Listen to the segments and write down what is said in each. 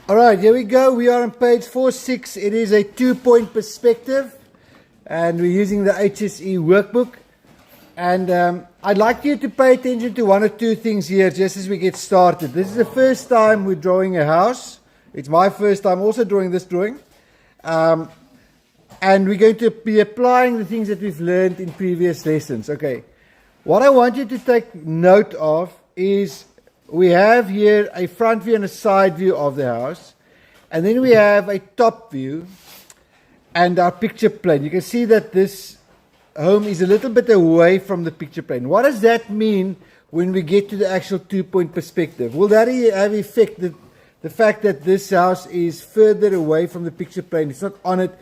Alright, here we go. We are on page 4.6. It is a 2-point perspective. And we're using the HSE workbook. And I'd like you to pay attention to one or two things here just as we get started. This is the first time we're drawing a house. It's my first time also drawing this drawing. And we're going to be applying the things that we've learned in previous lessons. Okay. What I want you to take note of is we have here a front view and a side view of the house. And then we have a top view and our picture plane. You can see that this home is a little bit away from the picture plane. What does that mean when we get to the actual 2-point perspective? Will that have effect the fact that this house is further away from the picture plane? It's not on it.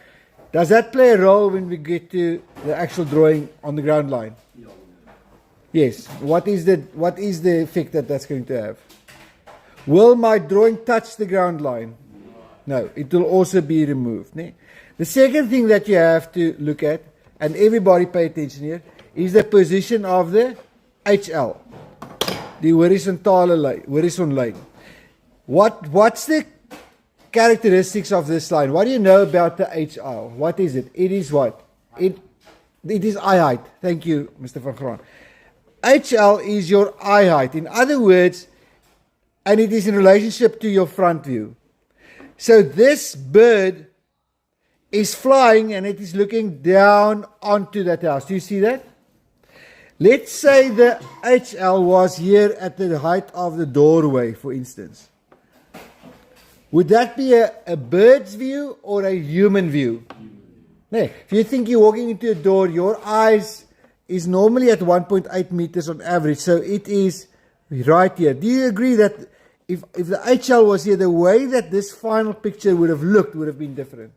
Does that play a role when we get to the actual drawing on the ground line? Yes. What is the effect that that's going to have? Will my drawing touch the ground line? No. It will also be removed. The second thing that you have to look at, and everybody pay attention here, is the position of the HL, the horizon line. What's the characteristics of this line? What do you know about the HL? What is it? It is what? It is eye height. Thank you, Mr. Van Graan. HL is your eye height. In other words, and it is in relationship to your front view. So this bird is flying and it is looking down onto that house. Do you see that? Let's say the HL was here at the height of the doorway, for instance. Would that be a bird's view or a human view? No. If you think you're walking into a door, your eyes is normally at 1.8 meters on average, so it is right here. Do you agree that if the HL was here, the way that this final picture would have looked would have been different?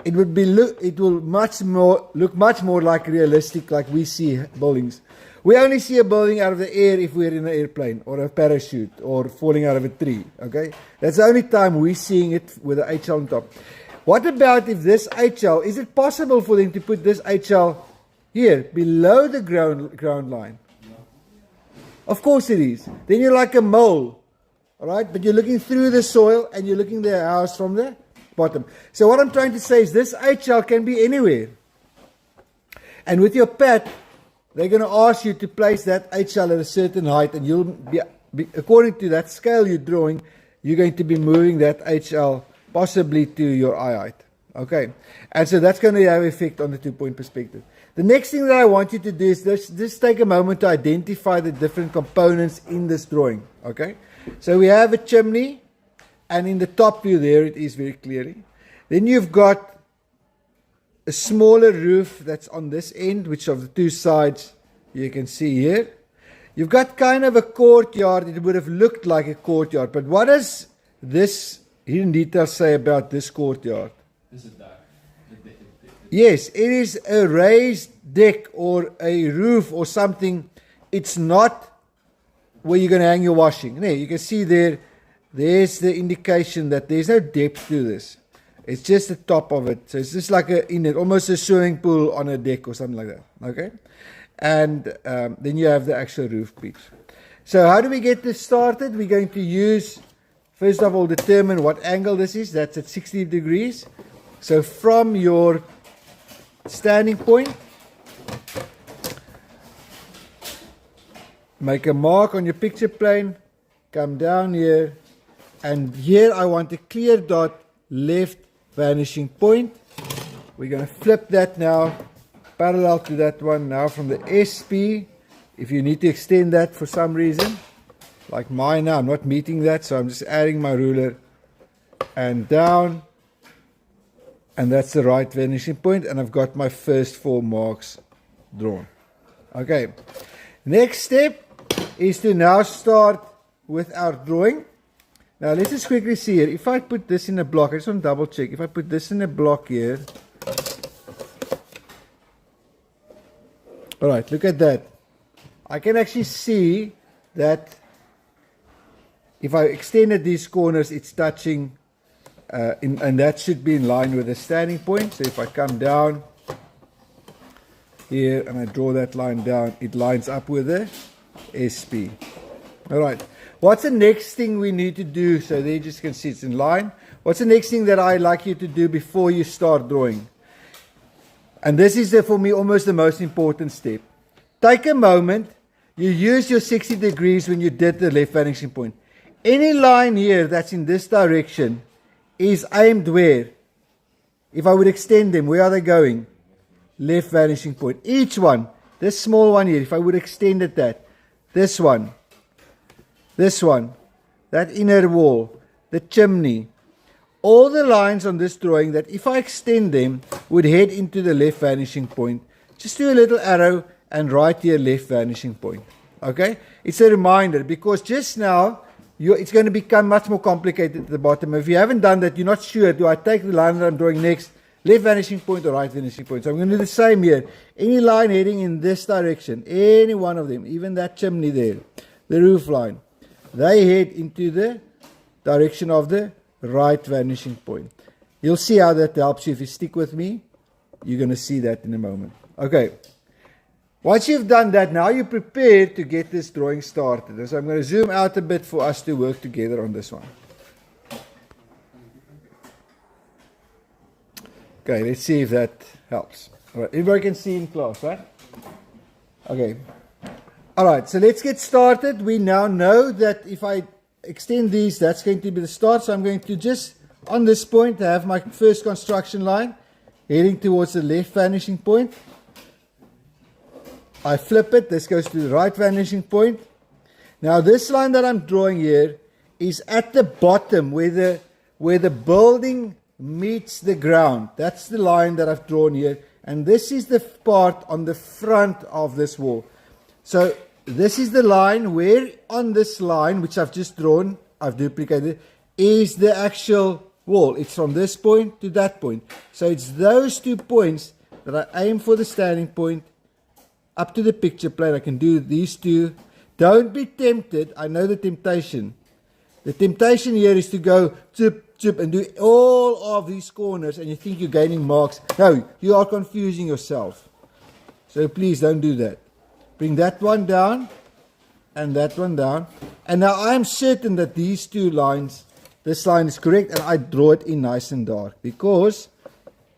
It would be look much more like realistic, like we see buildings. We only see a building out of the air if we're in an airplane or a parachute or falling out of a tree. Okay, that's the only time we're seeing it with the HL on top. What about if this HL? Is it possible for them to put this HL here below the ground line? Of course it is. Then you're like a mole, all right? But you're looking through the soil and you're looking at the house from the bottom. So what I'm trying to say is this HL can be anywhere. And with your pad, they're going to ask you to place that HL at a certain height, and you'll be according to that scale you're drawing, you're going to be moving that HL possibly to your eye height. Okay, and so that's going to have effect on the 2-point perspective. The next thing that I want you to do is just take a moment to identify the different components in this drawing. Okay, so we have a chimney, and in the top view there it is very clearly. Then you've got a smaller roof that's on this end, which of the two sides you can see here. You've got kind of a courtyard. It would have looked like a courtyard, but what does this hidden detail say about this courtyard? This is dark. Yes, it is a raised deck or a roof or something. It's not where you're going to hang your washing. No, you can see there's the indication that there's no depth to this. It's just the top of it. So it's just like almost a swimming pool on a deck or something like that. Okay? And then you have the actual roof piece. So how do we get this started? We're going to use, first of all, determine what angle this is. That's at 60 degrees. So from your standing point, make a mark on your picture plane, come down here, and here I want a clear dot, left vanishing point. We're going to flip that now parallel to that one. Now from the SP, if you need to extend that for some reason, like mine now, I'm not meeting that, so I'm just adding my ruler and down, and that's the right vanishing point, and I've got my first 4 marks drawn. Okay, next step is to now start with our drawing. Now let's just quickly see here. If I put this in a block, I just want to double check. If I put this in a block here. Alright, look at that. I can actually see that if I extended these corners, it's touching, and that should be in line with the standing point. So if I come down here and I draw that line down, it lines up with the SP. Alright. What's the next thing we need to do? So there you just can see it's in line. What's the next thing that I'd like you to do before you start drawing? And this is, for me, almost the most important step. Take a moment. You use your 60 degrees when you did the left vanishing point. Any line here that's in this direction is aimed where? If I would extend them, where are they going? Left vanishing point. Each one, this small one here, if I would extend it this one, that inner wall, the chimney, all the lines on this drawing that if I extend them would head into the left vanishing point. Just do a little arrow and write here left vanishing point. Okay? It's a reminder because just now it's going to become much more complicated at the bottom. If you haven't done that, you're not sure, do I take the line that I'm drawing next, left vanishing point or right vanishing point? So I'm going to do the same here. Any line heading in this direction, any one of them, even that chimney there, the roof line, they head into the direction of the right vanishing point. You'll see how that helps you. If you stick with me, you're going to see that in a moment. Okay. Once you've done that, now you're prepared to get this drawing started. So I'm going to zoom out a bit for us to work together on this one. Okay, let's see if that helps. All right, everybody can see in class, right? Okay. All right, so let's get started. We now know that if I extend these, that's going to be the start. So I'm going to just, on this point, have my first construction line heading towards the left vanishing point. I flip it, this goes to the right vanishing point. Now this line that I'm drawing here is at the bottom where the building meets the ground. That's the line that I've drawn here. And this is the part on the front of this wall. So this is the line where on this line, which I've just drawn, I've duplicated, is the actual wall. It's from this point to that point. So it's those 2 points that I aim for the standing point up to the picture plane. I can do these two. Don't be tempted. I know the temptation. The temptation here is to go chip, chip and do all of these corners and you think you're gaining marks. No, you are confusing yourself. So please don't do that. Bring that one down and that one down. And now I'm certain that these two lines, this line is correct and I draw it in nice and dark because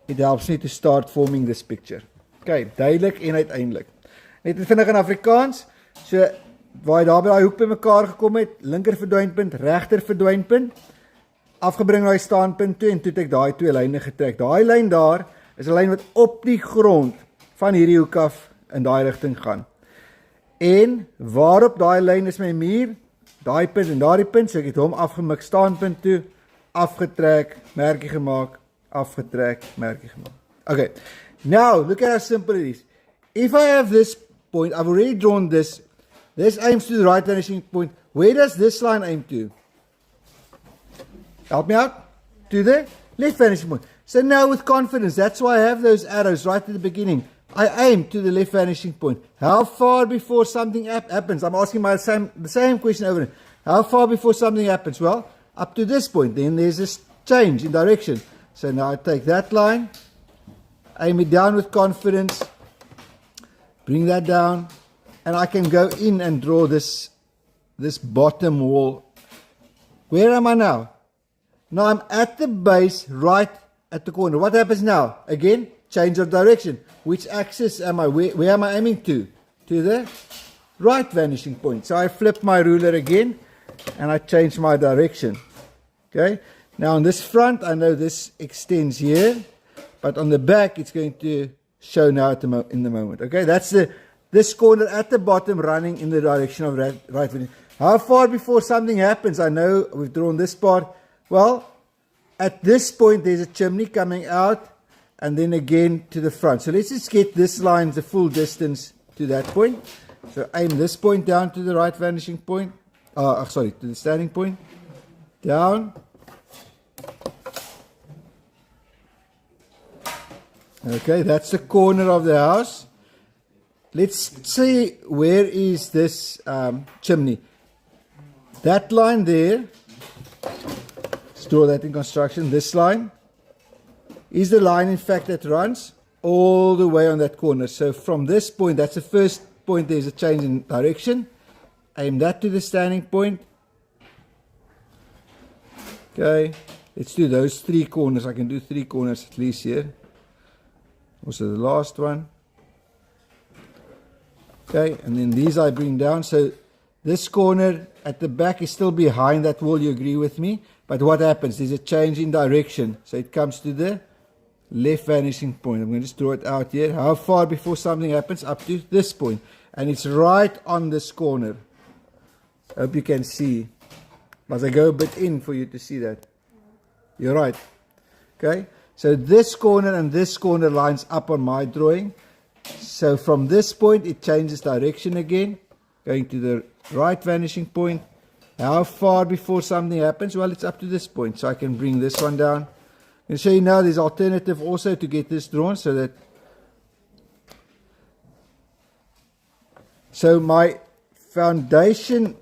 it helps me to start forming this picture. Okay, duidelik en uiteindelik. Net vinnig in Afrikaans. So waar jy daar by daai hoek by mekaar gekom het, linker verdwynpunt, regter verdwynpunt, afgebring na die staanpunt toe en toe het ek daai twee lyne getrek. Daai lyn daar is 'n lyn wat op die grond van hierdie hoek af in daai rigting gaan. En waarop daai lyn is my muur, daai punt en daardie punt, so ek het hom afgemik staanpunt toe, afgetrek, merkie gemaak, afgetrek, merkie gemaak. Okay, now look at how simple it is. If I have this point, I've already drawn this. This aims to the right vanishing point. Where does this line aim to? Help me out. To the left vanishing point. So now with confidence, that's why I have those arrows right at the beginning. I aim to the left vanishing point. How far before something happens? I'm asking the same question over and over. How far before something happens? Well, up to this point. Then there's this change in direction. So now I take that line, aim it down with confidence, bring that down, and I can go in and draw this bottom wall. Where am I now? Now I'm at the base, right at the corner. What happens now? Again, change of direction. Which axis am I? Where am I aiming to? To the right vanishing point. So I flip my ruler again, and I change my direction. Okay. Now on this front, I know this extends here, but on the back, it's going to show now in the moment. Okay, that's this corner at the bottom running in the direction of right vanishing. How far before something happens? I know we've drawn this part. Well, at this point, there's a chimney coming out, and then again to the front. So let's just get this line the full distance to that point. So aim this point down to the right vanishing point. To the standing point. Down. Okay, that's the corner of the house. Let's see, where is this chimney? That line there, let's draw that in construction. This line is the line, in fact, that runs all the way on that corner. So from this point, that's the first point, there's a change in direction. Aim that to the standing point, Okay, let's do those 3 corners. I can do 3 corners at least here. Also the last one. Okay, and then these I bring down. So this corner at the back is still behind that wall, you agree with me? But what happens? There's a change in direction. So it comes to the left vanishing point. I'm going to just draw it out here. How far before something happens? Up to this point. And it's right on this corner. I hope you can see. Must I go a bit in for you to see that? You're right. Okay. So this corner and this corner lines up on my drawing. So from this point it changes direction again. Going to the right vanishing point. How far before something happens? Well, it's up to this point. So I can bring this one down. I'm going to show you now there's alternative also to get this drawn so that. So my foundation,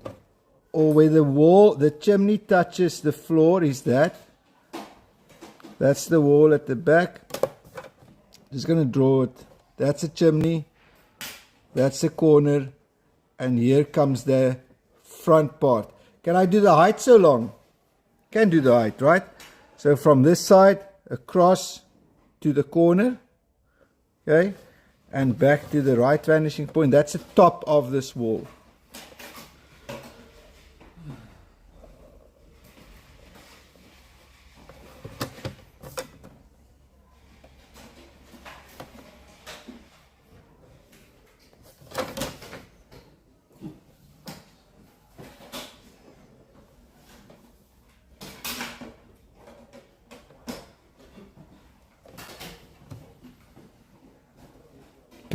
or where the wall, the chimney touches the floor, is that. That's the wall at the back. Just going to draw it. That's a chimney. That's the corner. And here comes the front part. Can I do the height so long? Can do the height, right? So from this side across to the corner. Okay. And back to the right vanishing point. That's the top of this wall.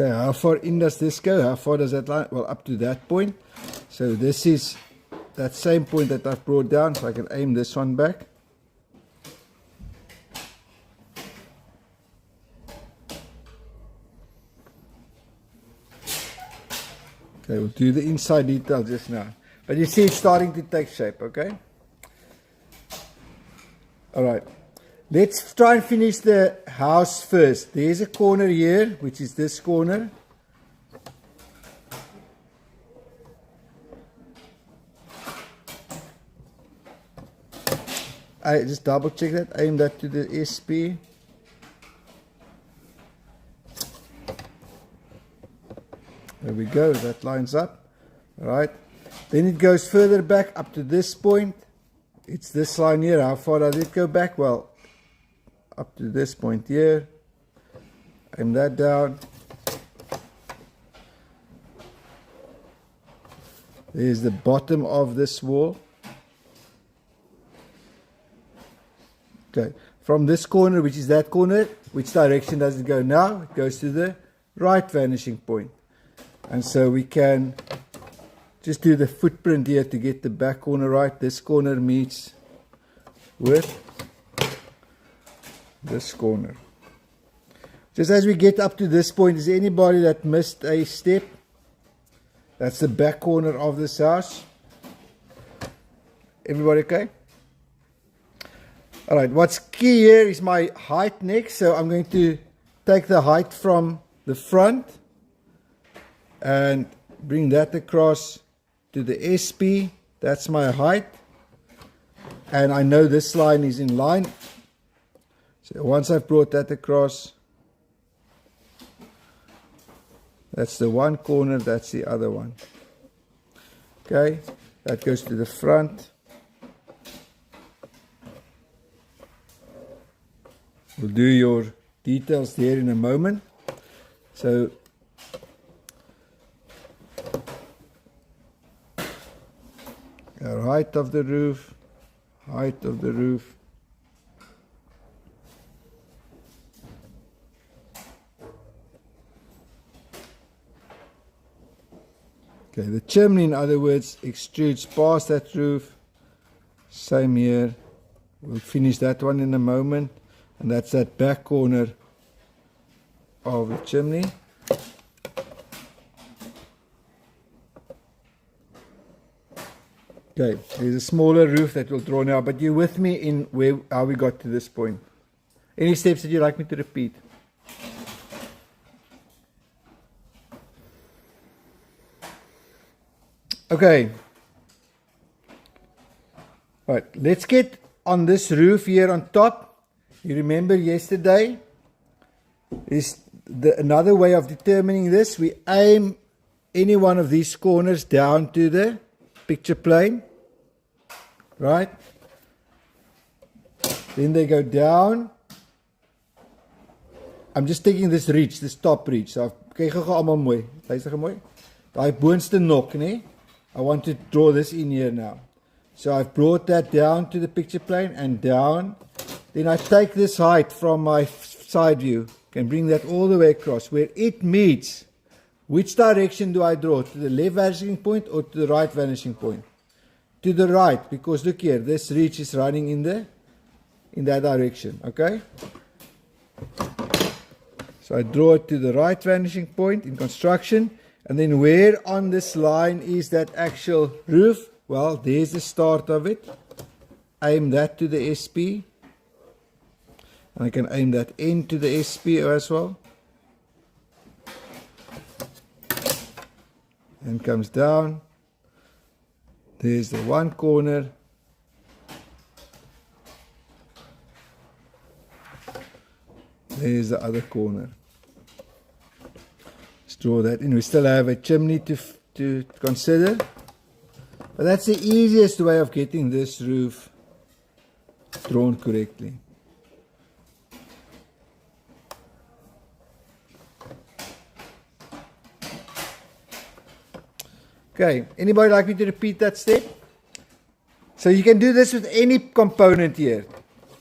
Okay, how far in does this go? How far does that line? Well, up to that point. So this is that same point that I've brought down, so I can aim this one back. Okay, we'll do the inside detail just now. But you see it's starting to take shape, okay? Alright. Let's try and finish the house first. There's a corner here, which is this corner. I just double check that, aim that to the SP. There we go, that lines up. Alright. Then it goes further back up to this point. It's this line here. How far does it go back? Well, up to this point here. Aim that down. There's the bottom of this wall. Okay, from this corner, which is that corner, which direction does it go now? It goes to the right vanishing point. And so we can just do the footprint here to get the back corner right. This corner meets with this corner. Just as we get up to this point, is there anybody that missed a step? That's the back corner of this house. Everybody okay? Alright, what's key here is my height next. So I'm going to take the height from the front and bring that across to the SP. That's my height. And I know this line is in line. So once I've brought that across, that's the one corner, that's the other one. Okay, that goes to the front. We'll do your details there in a moment. So our height of the roof, height of the roof. Okay, the chimney, in other words, extrudes past that roof. Same here. We'll finish that one in a moment. And that's that back corner of the chimney. Okay, there's a smaller roof that we'll draw now, but you're with me in how we got to this point. Any steps that you'd like me to repeat? Okay. Right, let's get on this roof here on top, you remember yesterday, is another way of determining this. We aim any one of these corners down to the picture plane, right? Then they go down. I'm just taking this reach, this top reach. So kyk gou almal mooi. Luister gou mooi. Daai boonste nok, nee. I want to draw this in here now. So I've brought that down to the picture plane and down. Then I take this height from my side view, can bring that all the way across where it meets. Which direction do I draw? To the left vanishing point or to the right vanishing point? To the right, because look here, this reach is running in that direction, okay? So I draw it to the right vanishing point in construction, and then where on this line is that actual roof? Well, there's the start of it. Aim that to the SP, and I can aim that into the SP as well. And comes down. There's the one corner. There's the other corner. Let's draw that in. We still have a chimney to consider. But that's the easiest way of getting this roof drawn correctly. Okay, anybody like me to repeat that step? So you can do this with any component here.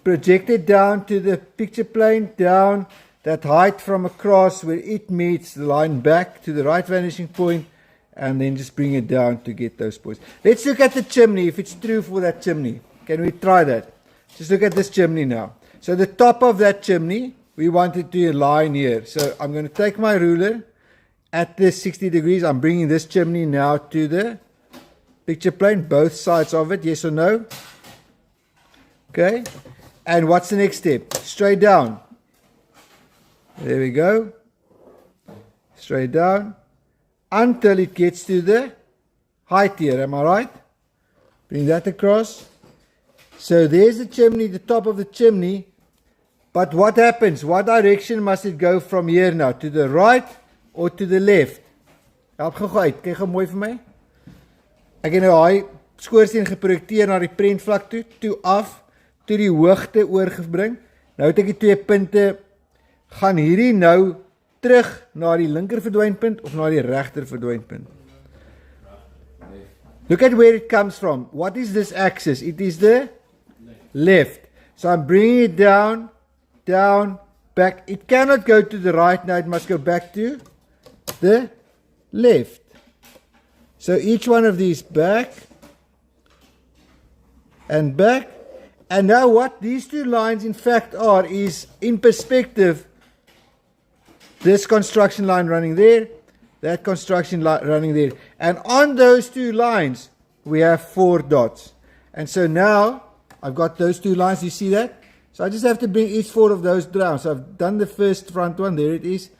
Project it down to the picture plane, down that height from across where it meets the line back to the right vanishing point, and then just bring it down to get those points. Let's look at the chimney, if it's true for that chimney. Can we try that? Just look at this chimney now. So the top of that chimney, we want it to align here. So I'm going to take my ruler. At this 60 degrees, I'm bringing this chimney now to the picture plane, both sides of it, yes or no? Okay, and what's the next step? Straight down. There we go. Straight down until it gets to the height here, am I right? Bring that across. So there's the chimney, the top of the chimney. But what happens? What direction must it go from here now? To the right or to the left? Help gou uit. Kyk gou mooi vir my. Ek het nou daai skoorsteen geprojekteer na die prentvlak toe af, toe die hoogte oorgebring. Nou het ek die 2 punte. Gaan hierdie nou terug na die linker verdwynpunt of na die regter verdwynpunt? Look at where it comes from. What is this axis? It is the left. So I'm bringing it down, down, back. It cannot go to the right now. It must go back to the left. So each one of these back and back. And now what these two lines in fact are is in perspective, this construction line running there, that construction line running there. And on those two lines, we have 4 dots. And so now I've got those 2 lines. You see that? So I just have to bring each 4 of those down. So I've done the first front one. There it is.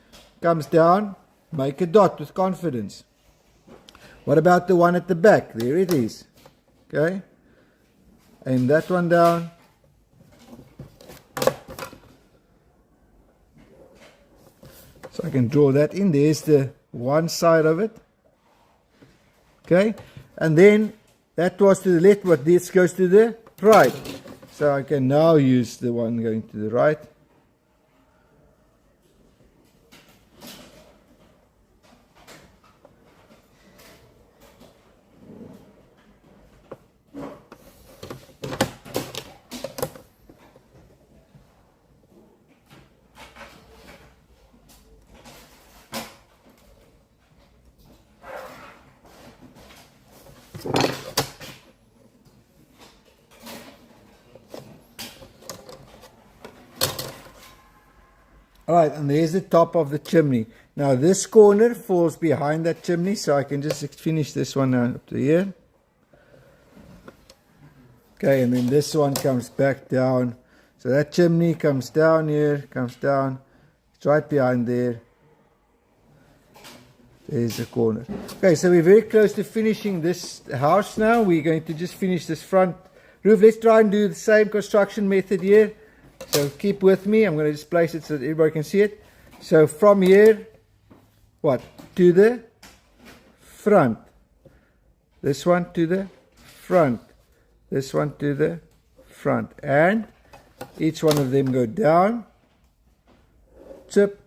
Comes down. Make a dot with confidence. What about the one at the back? There it is. Okay. Aim that one down. So I can draw that in. There's the one side of it. Okay. And then that was to the left, but this goes to the right. So I can now use the one going to the right. Alright, and there's the top of the chimney. Now this corner falls behind that chimney, so I can just finish this one up to here. Okay, and then this one comes back down. So that chimney comes down here, comes down. It's right behind there. There's the corner. Okay, so we're very close to finishing this house now. We're going to just finish this front Roof, let's try and do the same construction method here. So keep with me. I'm going to just place it so that everybody can see it. So from here, what? To the front. This one to the front. This one to the front. And each one of them go down. Tip.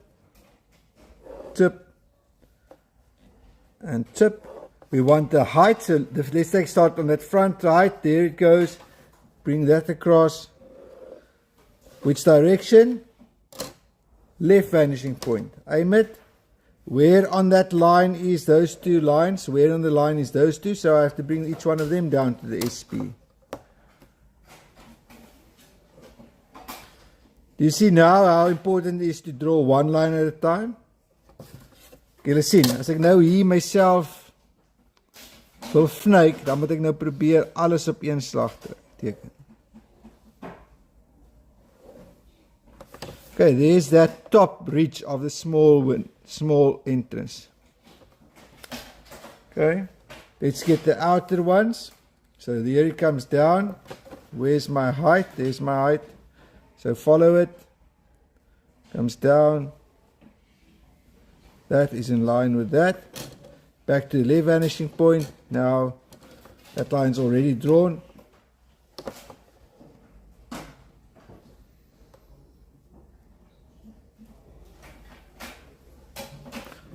Tip. And tip. We want the height, so let's start on that front height. There it goes. Bring that across. Which direction? Left vanishing point. Aim it. Where on that line is those two lines? Where on the line is those two? So I have to bring each one of them down to the SP. Do you see now how important it is to draw one line at a time? Julle sien, as ek nou hier myself wil vnyk, dan moet ek nou probeer alles op een slag teken. Okay, there's that top ridge of the small entrance. Okay, let's get the outer ones. So here it comes down. Where's my height? There's my height. So follow it. Comes down. That is in line with that. Back to the left vanishing point. Now that line's already drawn.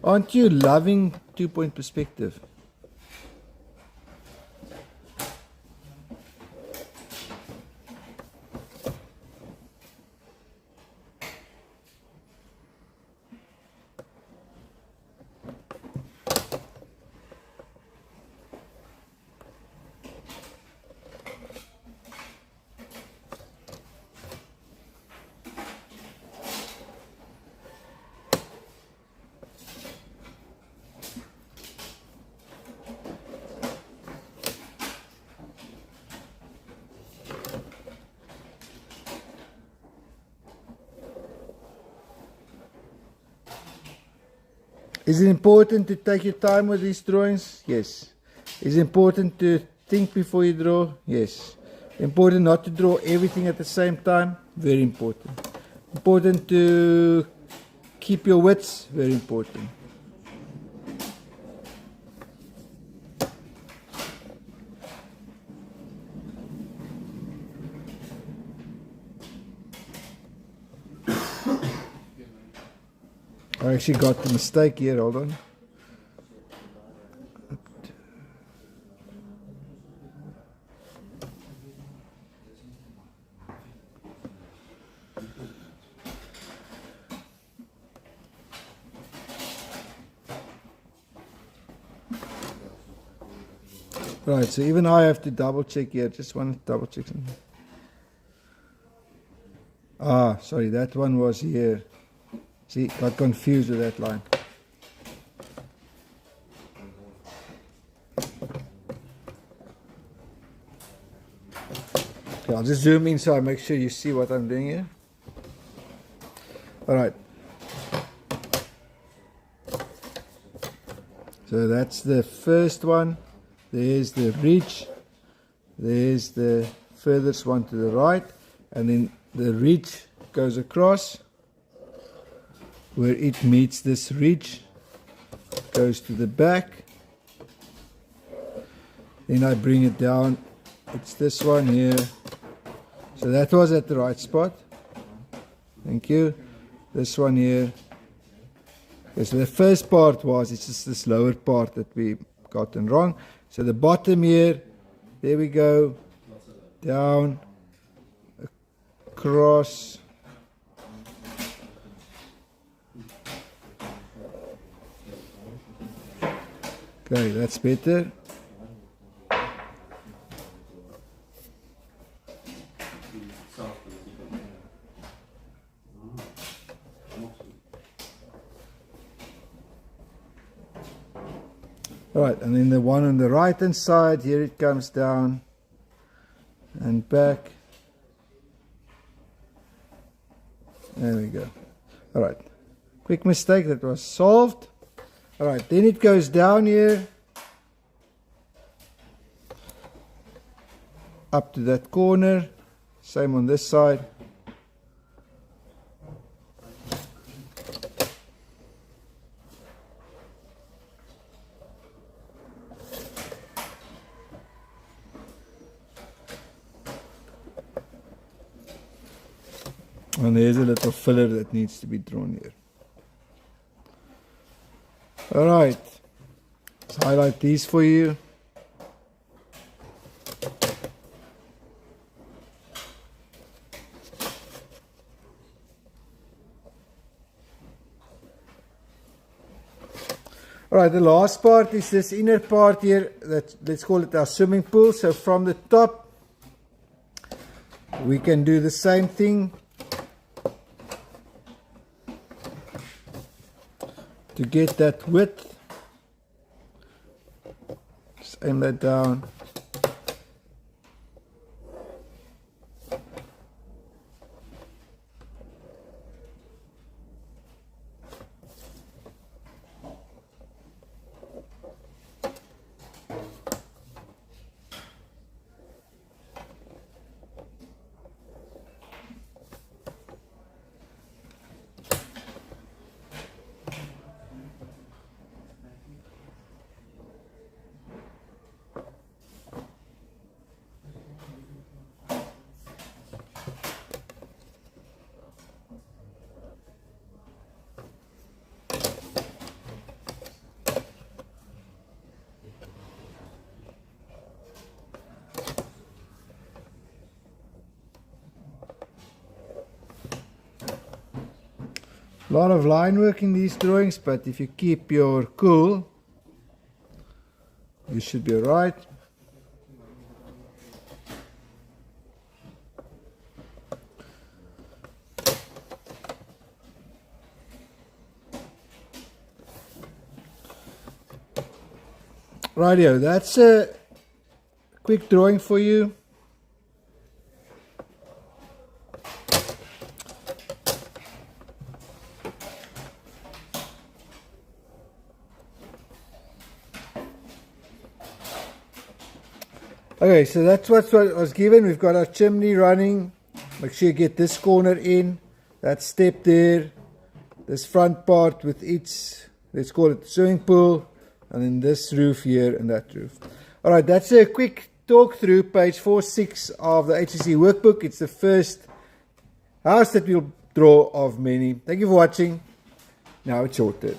Aren't you loving 2-point perspective? Is it important to take your time with these drawings? Yes. Is it important to think before you draw? Yes. Important not to draw everything at the same time? Very important. Important to keep your wits? Very important. I actually got the mistake here, hold on. Right, so even I have to double check here. Just want to double check something. Ah, sorry, that one was here. See, got confused with that line. Okay, I'll just zoom in so I make sure you see what I'm doing here. Alright. So that's the first one. There's the ridge. There's the furthest one to the right. And then the ridge goes across. Where it meets this ridge, goes to the back. Then I bring it down. It's this one here. So that was at the right spot. Thank you. This one here. Okay, so the first part was, it's just this lower part that we gotten wrong. So the bottom here, there we go. Down, across. Okay, that's better. Right, and then the one on the right hand side, here it comes down and back. There we go. Alright, quick mistake, that was solved. Alright, then it goes down here. up to that corner. Same on this side. And there's a little filler that needs to be drawn here. Alright, let's highlight these for you. Alright, the last part is this inner part here, let's call it our swimming pool. So from the top, we can do the same thing to get that width. Just aim that down. A lot of line work in these drawings, but if you keep your cool, you should be alright. Rightio, that's a quick drawing for you. Okay, so that's what was given. We've got our chimney running. Make sure you get this corner in, that step there, this front part with its, let's call it the swimming pool, and then this roof here and that roof. Alright, that's a quick talk through page 4.6 of the HSE workbook. It's the first house that we'll draw of many. Thank you for watching. Now it's your turn.